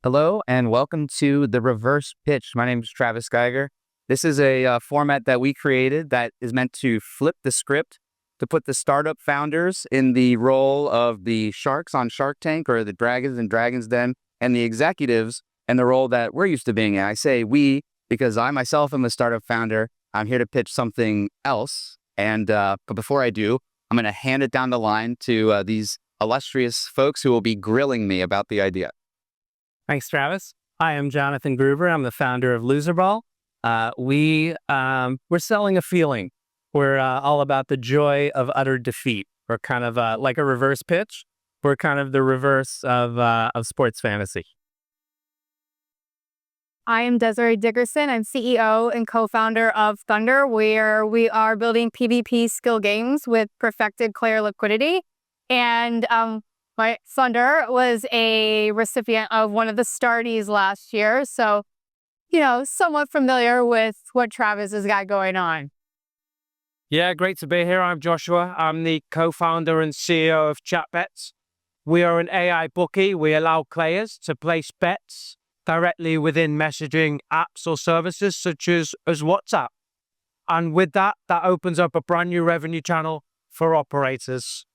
Hello and welcome to the reverse pitch. My name is Travis Geiger. This is a format that we created that is meant to flip the script to put the startup founders in the role of the sharks on Shark Tank or the dragons in Dragon's Den, and the executives in the role that we're used to being in. I say we because I myself am a startup founder. I'm here to pitch something else. But before I do, I'm going to hand it down the line to these illustrious folks who will be grilling me about the idea. Thanks, Travis. I am Jonathan Gruber. I'm the founder of Loserball. We're selling a feeling. We're all about the joy of utter defeat. We're kind of like a reverse pitch. We're kind of the reverse of sports fantasy. I am Desiree Dickerson. I'm CEO and co-founder of Thunder, where we are building PvP skill games with perfected player liquidity. And Thunder was a recipient of one of the Starties last year. So, somewhat familiar with what Travis has got going on. Yeah, great to be here. I'm Joshua. I'm the co-founder and CEO of ChatBet. We are an AI bookie. We allow players to place bets directly within messaging apps or services such as WhatsApp. And with that opens up a brand new revenue channel for operators.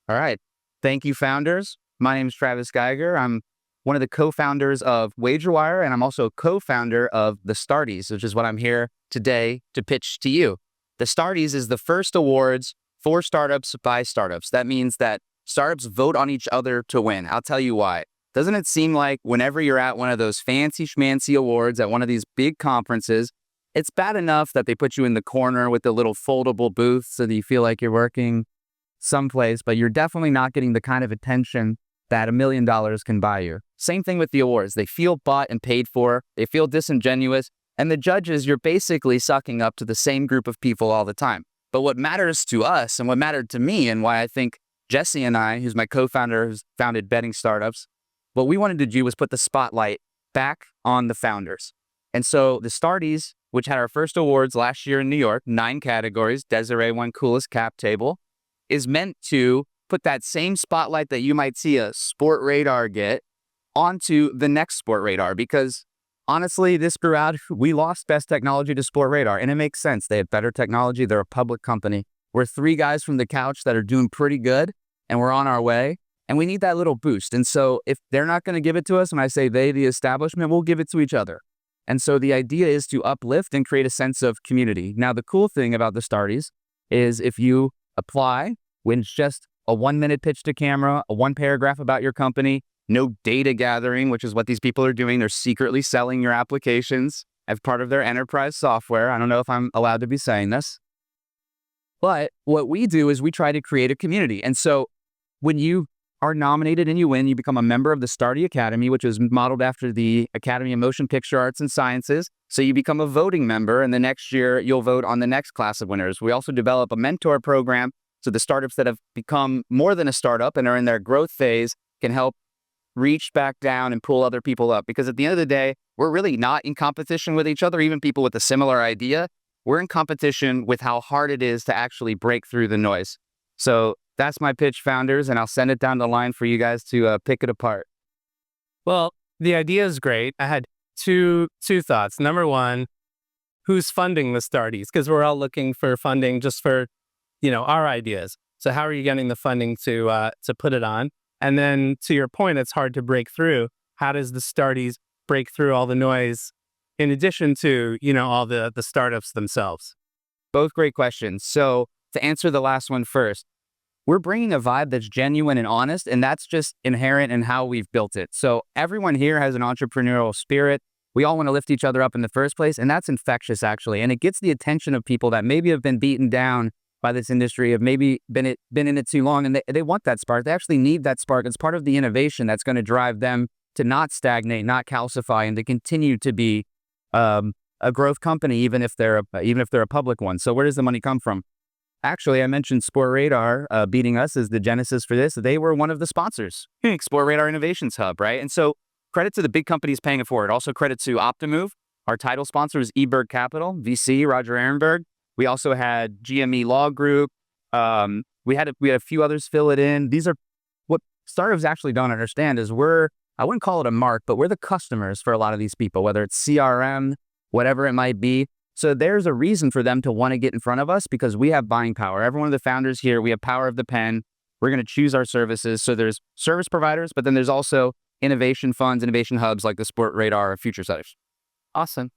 All right. Thank you, founders. My name is Travis Geiger. I'm one of the co-founders of WagerWire, and I'm also a co-founder of the Starties, which is what I'm here today to pitch to you. The Starties is the first awards for startups by startups. That means that startups vote on each other to win. I'll tell you why. Doesn't it seem like whenever you're at one of those fancy schmancy awards at one of these big conferences, it's bad enough that they put you in the corner with the little foldable booth so that you feel like you're working someplace, but you're definitely not getting the kind of attention that $1 million can buy you. Same thing with the awards. They feel bought and paid for. They feel disingenuous. And the judges, you're basically sucking up to the same group of people all the time. But what matters to us and what mattered to me, and why I think Jesse and I, who's my co-founder, who's founded betting startups, what we wanted to do was put the spotlight back on the founders. And so the Starties, which had our first awards last year in New York, 9 categories, Desiree won coolest cap table, is meant to put that same spotlight that you might see a Sport Radar get onto the next Sport Radar. Because honestly, this grew out, we lost best technology to Sport Radar, and it makes sense. They have better technology. They're a public company. We're 3 guys from the couch that are doing pretty good, and we're on our way, and we need that little boost. And so if they're not going to give it to us, and I say they, the establishment, we'll give it to each other. And so the idea is to uplift and create a sense of community. Now, the cool thing about the Starties is if you apply when it's just a 1-minute pitch to camera, a 1 paragraph about your company, no data gathering, which is what these people are doing. They're secretly selling your applications as part of their enterprise software. I don't know if I'm allowed to be saying this. But what we do is we try to create a community. And so when you are nominated and you win, you become a member of the Starty Academy, which is modeled after the Academy of Motion Picture Arts and Sciences. So you become a voting member, and the next year you'll vote on the next class of winners. We also develop a mentor program. So the startups that have become more than a startup and are in their growth phase can help reach back down and pull other people up. Because at the end of the day, we're really not in competition with each other, even people with a similar idea. We're in competition with how hard it is to actually break through the noise. So that's my pitch, founders, and I'll send it down the line for you guys to pick it apart. Well, the idea is great. I had two thoughts. Number one, who's funding the Starties? Because we're all looking for funding just for our ideas. So how are you getting the funding to put it on? And then to your point, it's hard to break through. How does the Starties break through all the noise in addition to, all the startups themselves? Both great questions. So to answer the last one first, we're bringing a vibe that's genuine and honest, and that's just inherent in how we've built it. So everyone here has an entrepreneurial spirit. We all want to lift each other up in the first place, and that's infectious, actually. And it gets the attention of people that maybe have been beaten down by this industry, have maybe been in it too long, and they want that spark. They actually need that spark. It's part of the innovation that's going to drive them to not stagnate, not calcify, and to continue to be a growth company, even if they're a public one. So where does the money come from? Actually, I mentioned Sport Radar beating us as the genesis for this. They were one of the sponsors, Sport Radar Innovations Hub, right? And so credit to the big companies paying it forward. Also credit to Optimove. Our title sponsor is eBerg Capital, VC, Roger Ehrenberg. We also had GME Law Group. We had a few others fill it in. These are what startups actually don't understand is we're I wouldn't call it a mark, but we're the customers for a lot of these people, whether it's CRM, whatever it might be. So there's a reason for them to want to get in front of us because we have buying power. Every one of the founders here, we have power of the pen. We're going to choose our services. So there's service providers, but then there's also innovation funds, innovation hubs like the Sport Radar or Future Setters. Awesome.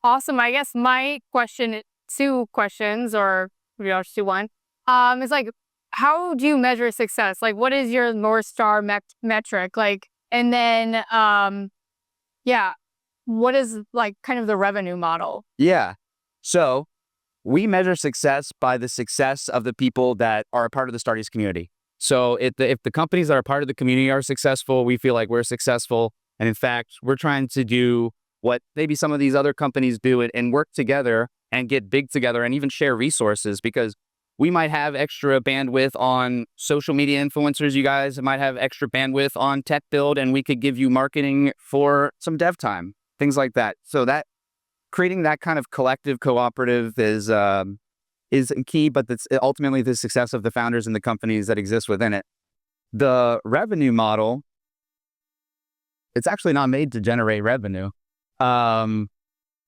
Awesome. I guess my question, 2 questions, or maybe I'll just do one, is like, how do you measure success? Like, what is your North Star metric? Like, and then, yeah, what is like kind of the revenue model? Yeah. So we measure success by the success of the people that are a part of the Starties community. So if the companies that are part of the community are successful, we feel like we're successful. And in fact, we're trying to do what maybe some of these other companies do and work together and get big together and even share resources, because we might have extra bandwidth on social media influencers. You guys might have extra bandwidth on tech build, and we could give you marketing for some dev time, things like that. So that creating that kind of collective cooperative is key, but that's ultimately the success of the founders and the companies that exist within it. The revenue model, it's actually not made to generate revenue.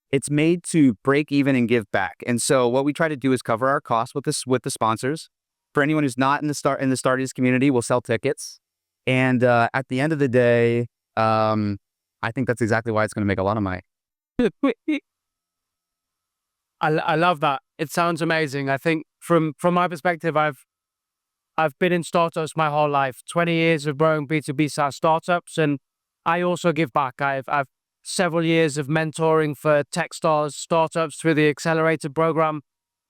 It's made to break even and give back. And so what we try to do is cover our costs with the sponsors. For anyone who's not in the Starties community, we'll sell tickets. And at the end of the day, I think that's exactly why it's going to make a lot of money. I love that. It sounds amazing. I think from my perspective, I've been in startups my whole life, 20 years of growing B2B SaaS startups, and I also give back. I've several years of mentoring for Techstars startups through the accelerator program,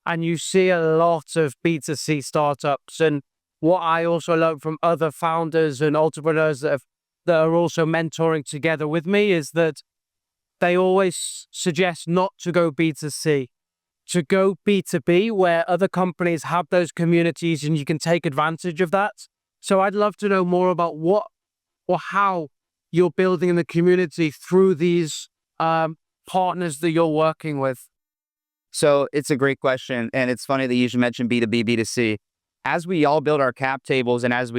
and you see a lot of B2C startups. And what I also learned from other founders and entrepreneurs that are also mentoring together with me is that they always suggest not to go B2C, to go B2B, where other companies have those communities and you can take advantage of that. So I'd love to know more about what or how you're building the community through these partners that you're working with. So it's a great question. And it's funny that you should mention B2B, B2C. As we all build our cap tables and as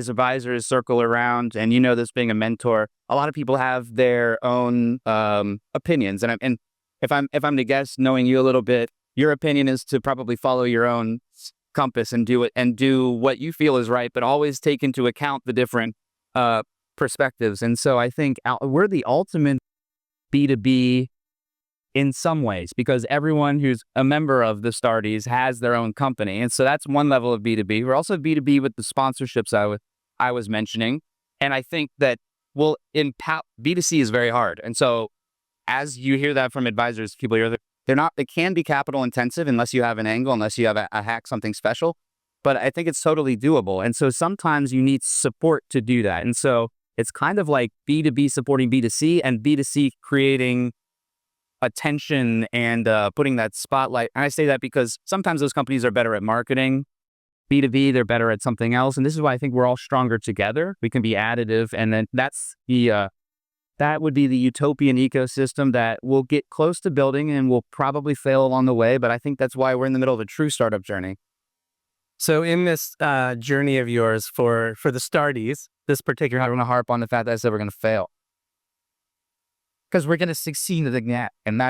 advisors circle around, and you know this being a mentor, a lot of people have their own opinions. And if I'm to guess, knowing you a little bit, your opinion is to probably follow your own compass and do it and do what you feel is right, but always take into account the different perspectives. And so I think we're the ultimate B2B in some ways, because everyone who's a member of the Starties has their own company. And so that's one level of B2B. We're also B2B with the sponsorships I was mentioning. And I think that B2C is very hard. And so as you hear that from advisors, people hear that they can be capital intensive unless you have an angle, unless you have a hack, something special. But I think it's totally doable. And so sometimes you need support to do that. And so it's kind of like B2B supporting B2C and B2C creating attention and putting that spotlight. And I say that because sometimes those companies are better at marketing. B2B, they're better at something else. And this is why I think we're all stronger together. We can be additive. And then that would be the utopian ecosystem that we'll get close to building and we'll probably fail along the way. But I think that's why we're in the middle of a true startup journey. So in this journey of yours for the Starties, this particular, I don't want to harp on the fact that I said we're going to fail, because we're going to succeed again. And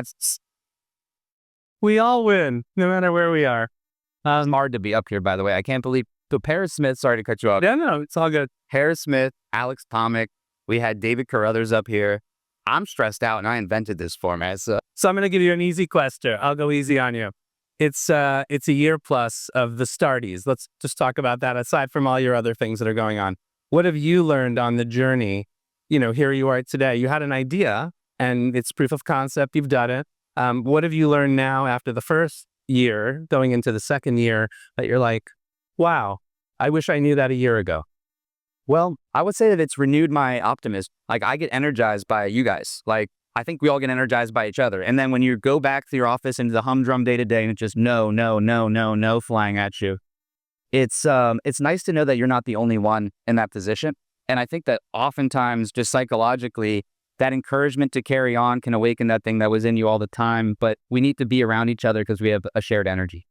we all win, no matter where we are. It's hard to be up here, by the way. I can't believe. So Paris Smith, sorry to cut you off. No, it's all good. Harris Smith, Alex Tomic, we had David Carruthers up here. I'm stressed out, and I invented this format. So I'm going to give you an easy question. I'll go easy on you. It's a year plus of the Starties. Let's just talk about that aside from all your other things that are going on. What have you learned on the journey? You know, here you are today. You had an idea, and it's proof of concept. You've done it. What have you learned now after the first year, going into the second year, that you're like, wow, I wish I knew that a year ago? Well, I would say that it's renewed my optimism. Like, I get energized by you guys. Like, I think we all get energized by each other. And then when you go back to your office into the humdrum day to day and it's just no flying at you, it's nice to know that you're not the only one in that position. And I think that oftentimes, just psychologically, that encouragement to carry on can awaken that thing that was in you all the time. But we need to be around each other because we have a shared energy.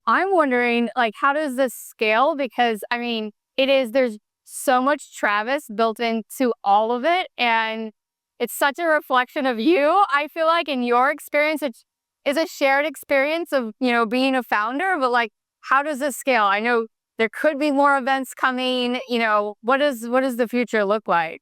I'm wondering, like, how does this scale? Because, I mean, there's so much Travis built into all of it. And it's such a reflection of you. I feel like in your experience, it is a shared experience of, being a founder, but like, how does this scale? I know there could be more events coming, what does the future look like?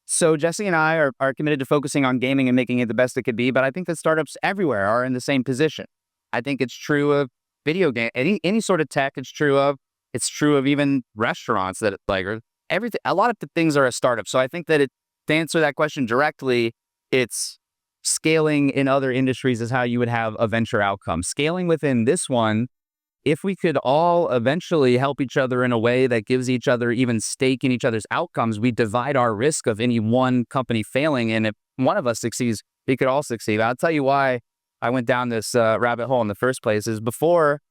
So Jesse and I are committed to focusing on gaming and making it the best it could be, but I think that startups everywhere are in the same position. I think it's true of video game, any sort of tech. It's true of even restaurants that like everything. A lot of the things are a startup. So I think that to answer that question directly, it's scaling in other industries is how you would have a venture outcome. Scaling within this one, if we could all eventually help each other in a way that gives each other even stake in each other's outcomes, we divide our risk of any one company failing. And if one of us succeeds, we could all succeed. I'll tell you why I went down this rabbit hole in the first place is before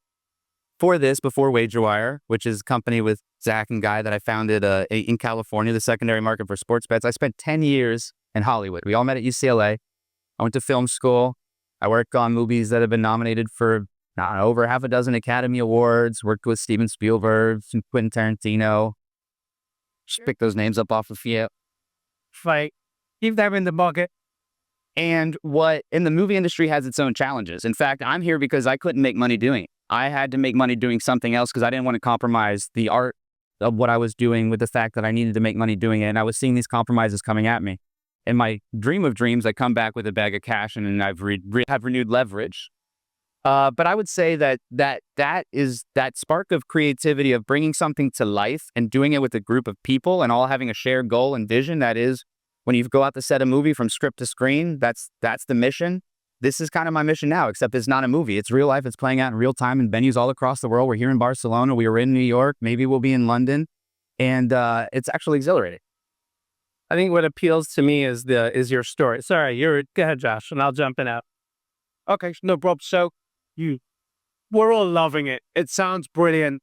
WagerWire, which is a company with Zach and Guy that I founded in California, the secondary market for sports bets. I spent 10 years in Hollywood. We all met at UCLA. I went to film school. I worked on movies that have been nominated for over half a dozen Academy Awards, worked with Steven Spielberg and Quentin Tarantino. Just pick those names up off the field. Fight. Keep them in the bucket. And the movie industry has its own challenges. In fact, I'm here because I couldn't make money doing it. I had to make money doing something else because I didn't want to compromise the art of what I was doing with the fact that I needed to make money doing it. And I was seeing these compromises coming at me. In my dream of dreams, I come back with a bag of cash and I've have renewed leverage. But I would say that is that spark of creativity of bringing something to life and doing it with a group of people and all having a shared goal and vision. That is when you go out to set a movie from script to screen, that's the mission. This is kind of my mission now, except it's not a movie. It's real life. It's playing out in real time in venues all across the world. We're here in Barcelona. We were in New York. Maybe we'll be in London. And it's actually exhilarating. I think what appeals to me is your story. Sorry, go ahead, Josh, and I'll jump in out. Okay, no problem. So we're all loving it. It sounds brilliant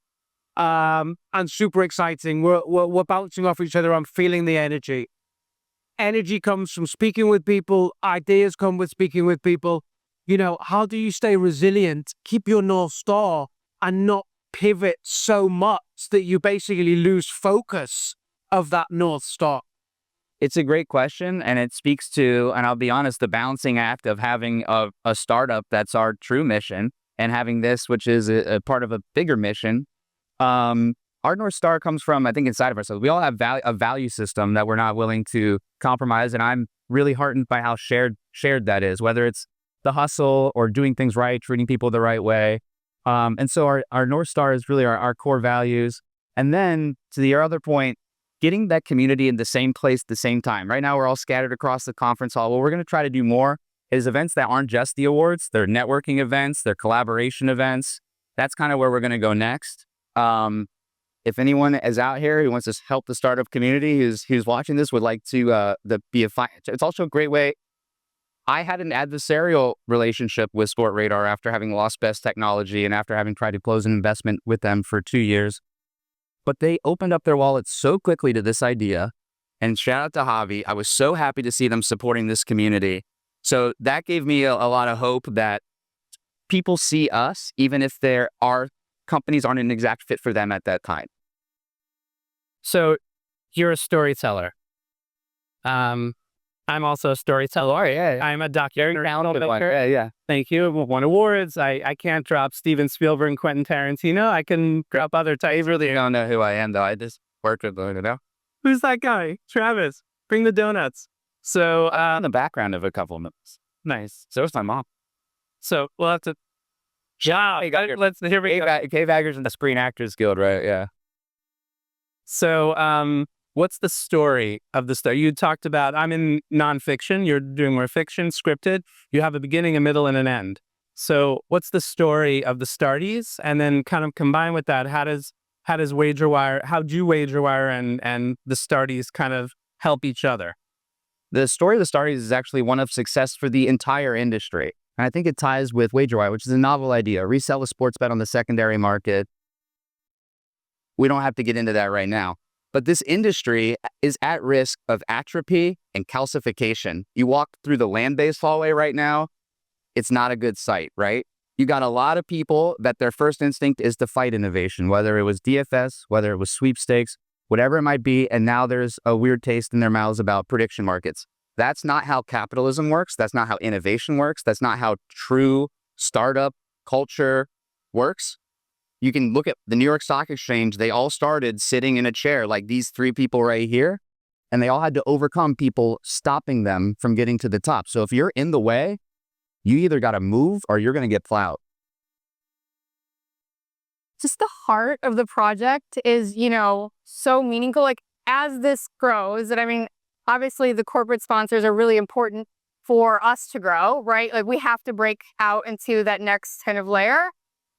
and super exciting. We're bouncing off each other. I'm feeling the energy. Energy comes from speaking with people. Ideas come with speaking with people. How do you stay resilient, keep your North Star, and not pivot so much that you basically lose focus of that North Star? It's a great question, and it speaks to, and I'll be honest, the balancing act of having a startup that's our true mission and having this, which is a part of a bigger mission. Our North Star comes from, I think, inside of ourselves. We all have a value system that we're not willing to compromise, and I'm really heartened by how shared that is, whether it's the hustle or doing things right, treating people the right way. And so our North Star is really our core values. And then to your other point, getting that community in the same place at the same time. Right now, we're all scattered across the conference hall. What we're going to try to do more is events that aren't just the awards. They're networking events, they're collaboration events. That's kind of where we're going to go next. If anyone is out here who wants to help the startup community who's watching this would like to be it's also a great way. I had an adversarial relationship with Sportradar after having lost Best Technology and after having tried to close an investment with them for 2 years. But they opened up their wallets so quickly to this idea. And shout out to Javi. I was so happy to see them supporting this community. So that gave me a lot of hope that people see us, even if companies aren't an exact fit for them at that time. So you're a storyteller. I'm also a storyteller. Oh, yeah. I'm a documentary filmmaker. Yeah. Thank you. We've won awards. I can't drop Steven Spielberg and Quentin Tarantino. I can drop other types. You really don't know who I am, though. I just worked with them, Who's that guy? Travis. Bring the donuts. So in the background of a couple of minutes. Nice. So is my mom. So we'll have to. Yeah. Let's here we go. Geiger's in the Screen Actors Guild, right? Yeah. So what's the story of the story? You talked about, I'm in nonfiction, you're doing more fiction, scripted. You have a beginning, a middle, and an end. So what's the story of the starties? And then kind of combine with that, how do WagerWire and the starties kind of help each other? The story of the starties is actually one of success for the entire industry. And I think it ties with WagerWire, which is a novel idea. Resell a sports bet on the secondary market. We don't have to get into that right now. But this industry is at risk of atrophy and calcification. You walk through the land-based hallway right now, it's not a good sight, right? You got a lot of people that their first instinct is to fight innovation, whether it was DFS, whether it was sweepstakes, whatever it might be. And now there's a weird taste in their mouths about prediction markets. That's not how capitalism works. That's not how innovation works. That's not how true startup culture works. You can look at the New York Stock Exchange. They all started sitting in a chair like these three people right here, and they all had to overcome people stopping them from getting to the top. So if you're in the way, you either got to move or you're going to get plowed. Just the heart of the project is, so meaningful. Like, as this grows, and I mean, obviously the corporate sponsors are really important for us to grow, right? Like, we have to break out into that next kind of layer.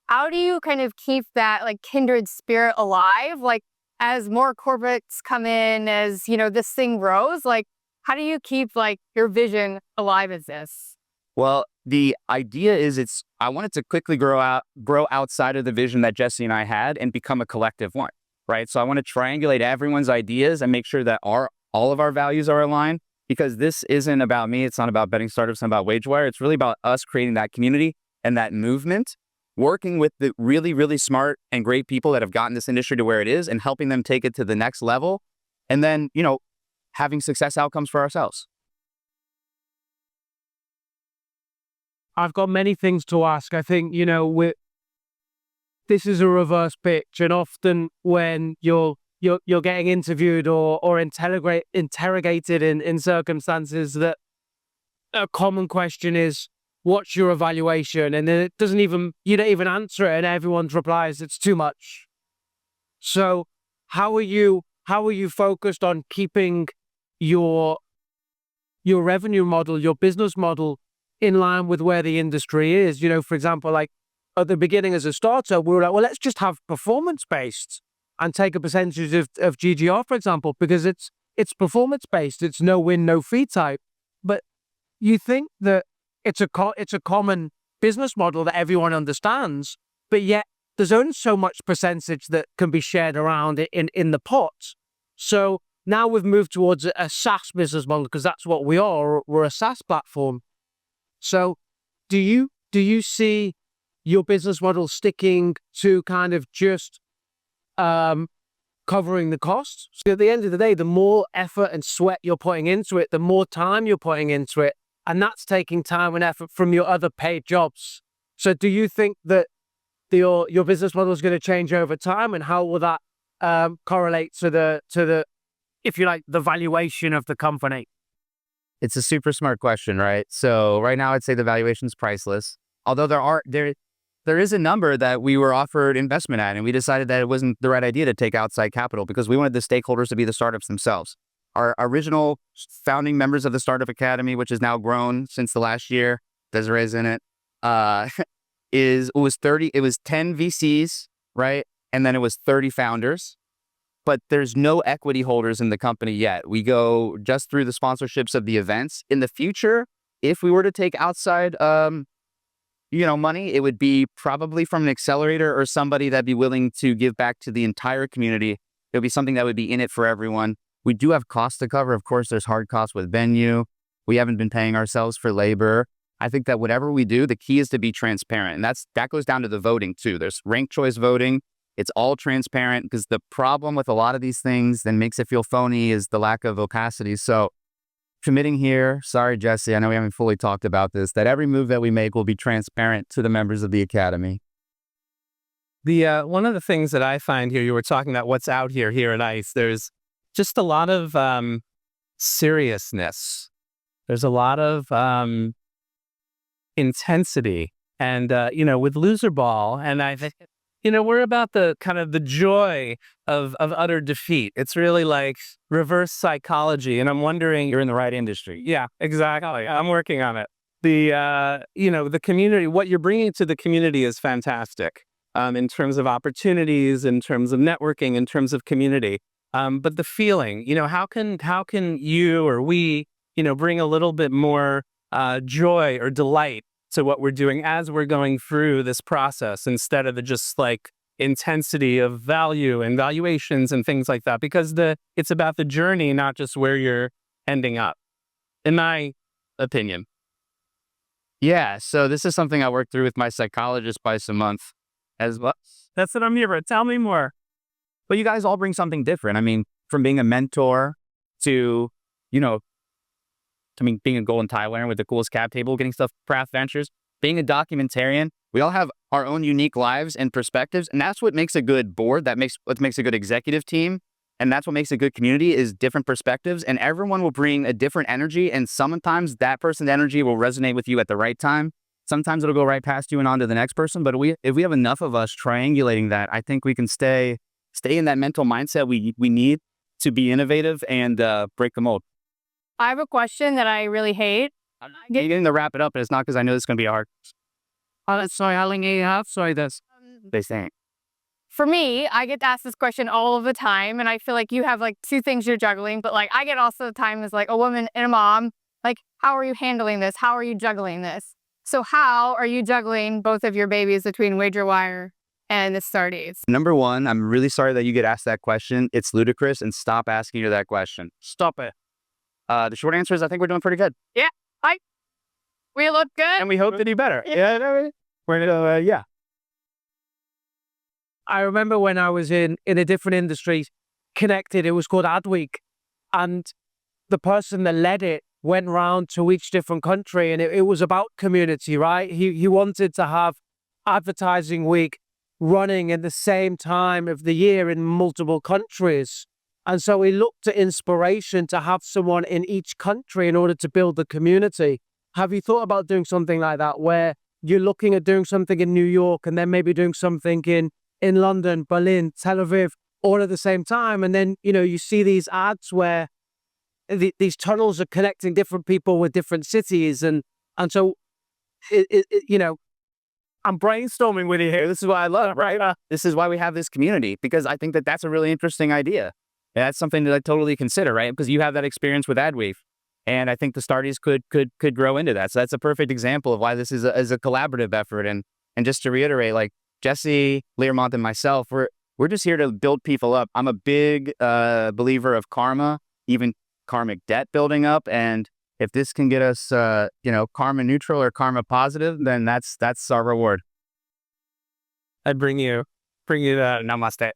How do you kind of keep that like kindred spirit alive? Like, as more corporates come in, as, this thing grows, like, how do you keep like your vision alive as this? Well, the idea is I want it to quickly grow outside of the vision that Jesse and I had and become a collective one, right? So I want to triangulate everyone's ideas and make sure that all of our values are aligned, because this isn't about me. It's not about betting startups. It's not about WagerWire. It's really about us creating that community and that movement, working with the really, really smart and great people that have gotten this industry to where it is and helping them take it to the next level. And then, having success outcomes for ourselves. I've got many things to ask. I think, this is a reverse pitch, and often when you're getting interviewed or interrogated in circumstances, that a common question is, what's your evaluation? And then you don't even answer it, and everyone's replies, it's too much. So how are you focused on keeping your revenue model, your business model, in line with where the industry is? For example, like at the beginning as a startup, we were like, well, let's just have performance-based and take a percentage of GGR, for example, because it's performance-based. It's no win, no fee type. But you think that it's a common business model that everyone understands, but yet there's only so much percentage that can be shared around in the pot. So now we've moved towards a SaaS business model, because that's what we are. We're a SaaS platform. So do you see your business model sticking to kind of just covering the costs? So at the end of the day, the more effort and sweat you're putting into it, the more time you're putting into it, and that's taking time and effort from your other paid jobs. So do you think that your business model is going to change over time, and how will that correlate to the, if you like, the valuation of the company? It's a super smart question, right? So right now I'd say the valuation is priceless. Although there is a number that we were offered investment at, and we decided that it wasn't the right idea to take outside capital, because we wanted the stakeholders to be the startups themselves. Our original founding members of the Startup Academy, which has now grown since the last year, Desiree's in it, it was 10 VCs, right? And then it was 30 founders. But there's no equity holders in the company yet. We go just through the sponsorships of the events. In the future, if we were to take outside, money, it would be probably from an accelerator or somebody that'd be willing to give back to the entire community. It would be something that would be in it for everyone. We do have costs to cover. Of course, there's hard costs with venue. We haven't been paying ourselves for labor. I think that whatever we do, the key is to be transparent. And that goes down to the voting too. There's ranked choice voting. It's all transparent, because the problem with a lot of these things that makes it feel phony is the lack of opacity. So committing here, sorry, Jesse, I know we haven't fully talked about this, that every move that we make will be transparent to the members of the Academy. The one of the things that I find here, you were talking about what's out here at ICE, there's just a lot of seriousness. There's a lot of intensity. And, with Loserball, and I think, we're about the kind of the joy of utter defeat. It's really like reverse psychology. And I'm wondering, You're in the right industry. yeah, exactly. I'm working on it. The community, what you're bringing to the community is fantastic, in terms of opportunities, in terms of networking, in terms of community. But the feeling, how can you or we, bring a little bit more joy or delight to what we're doing as we're going through this process, instead of the just like intensity of value and valuations and things like that, because it's about the journey, not just where you're ending up, in my opinion. Yeah, so this is something I worked through with my psychologist twice a month as well. That's what I'm here for. Tell me more. But you guys all bring something different. I mean, from being a mentor to, being a golden tie winner with the coolest cap table, getting stuff for Craft Ventures, being a documentarian. We all have our own unique lives and perspectives, and that's what makes a good board. What makes a good executive team, and that's what makes a good community is different perspectives, and everyone will bring a different energy, and sometimes that person's energy will resonate with you at the right time. Sometimes it'll go right past you and on to the next person, but if we have enough of us triangulating that, I think we can stay in that mental mindset we need to be innovative and break the mold. I have a question that I really hate. I'm getting to wrap it up, and it's not because I know this is going to be hard. Sorry, how long do you have? Sorry, this. They say. For me, I get asked this question all of the time, and I feel like you have like two things you're juggling, but like I get also the time as like a woman and a mom, like how are you handling this? How are you juggling this? So how are you juggling both of your babies between WagerWire and the Stardies? Number one, I'm really sorry that you get asked that question. It's ludicrous, and stop asking you that question. Stop it. The short answer is I think we're doing pretty good. We look good. And we hope to do better. Yeah. I remember when I was in a different industry, connected, it was called Adweek. And the person that led it went around to each different country, and it was about community, right? He wanted to have advertising week running at the same time of the year in multiple countries. And so he looked at inspiration to have someone in each country in order to build the community. Have you thought about doing something like that, where you're looking at doing something in New York and then maybe doing something in London, Berlin, Tel Aviv, all at the same time? And then, you see these ads where these tunnels are connecting different people with different cities. And so, I'm brainstorming with you here. This is what I love, right? This is why we have this community, because I think that that's a really interesting idea. And that's something that I totally consider, right? Because you have that experience with Adweave. And I think the Stardies could grow into that. So that's a perfect example of why this is a collaborative effort. And just to reiterate, like Jesse, Learmont, and myself, we're just here to build people up. I'm a big believer of karma, even karmic debt building up. And if this can get us, karma neutral or karma positive, then that's our reward. I'd bring you that namaste.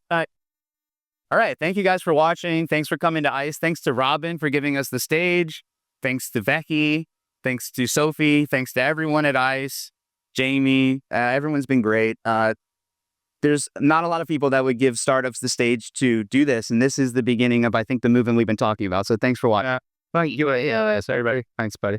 All right. Thank you guys for watching. Thanks for coming to ICE. Thanks to Robin for giving us the stage. Thanks to Becky. Thanks to Sophie. Thanks to everyone at ICE. Jamie. Everyone's been great. There's not a lot of people that would give startups the stage to do this. And this is the beginning of, I think, the movement we've been talking about. So thanks for watching. Thank you. Yeah, everybody. Thanks, buddy.